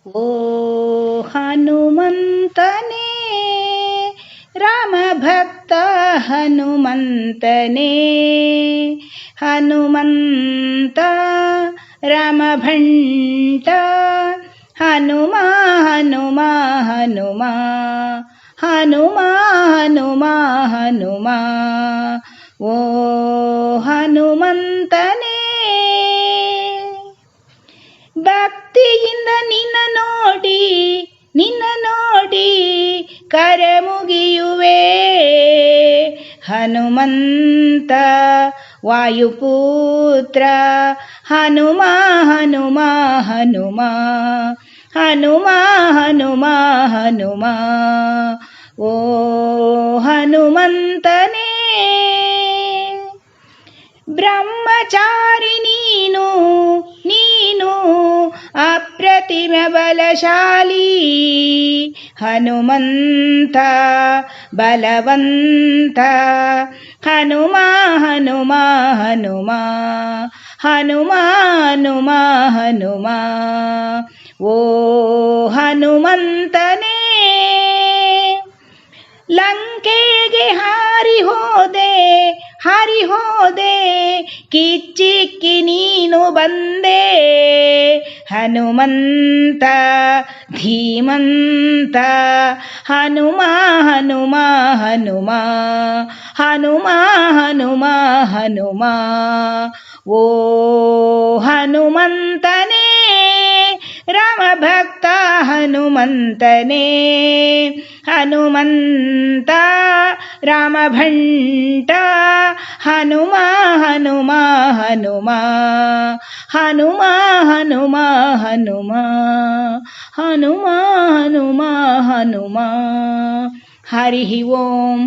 ಓ ಹನುಮಂತನೇ ರಾಮ ಭಕ್ತ ಹನುಮಂತನೇ ಹನುಮಂತ ರಾಮ ಭಂಟ ಹನುಮ ಹನುಮ ಹನುಮ ಹನುಮ ಹನುಮ ಹನುಮ ಓ ಹನುಮಂತನೇ ಭಕ್ತಿಯಿಂದ ನಿನ್ನ ನೋಡಿ ಕರ ಮುಗಿಯುವೆ ಹನುಮಂತ ವಾಯುಪುತ್ರ ಹನುಮ ಹನುಮ ಹನುಮ ಹನುಮ ಹನುಮ ಹನುಮ ಓ ಹನುಮಂತನೇ ಬ್ರಹ್ಮಚಾರಿ ನೀನು ಅಪ್ರತಿಮ ಬಲಶಾಲಿ ಹನುಮಂತ ಬಲವಂತ ಹನುಮ ಹನುಮ ಹನುಮ ಹನುಮ ಹನುಮ ಹನುಮ ಓ ಹನುಮಂತನೇ ಲಂಕೆಗೆ ಹಾರಿ ಹೋದೆ ಕಿಚ್ಚಿಕ್ಕಿ ನೀನು ಬಂದೆ ಹನುಮಂತ ಧೀಮಂತ ಹನುಮ ಹನುಮ ಹನುಮ ಹನುಮ ಹನುಮ ಹನುಮ ಓ ಹನುಮಂತನೇ ರಾಮ ಭಕ್ತ ಹನುಮಂತನೇ ಹನುಮಂತ ರಾಮ ಭಂಟ ಹನುಮ ಹನುಮ ಹನುಮ ಹನುಮ ಹನುಮ ಹನುಮ ಹನುಮ ಹನುಮ ಹನುಮ ಹರಿ ಓಂ.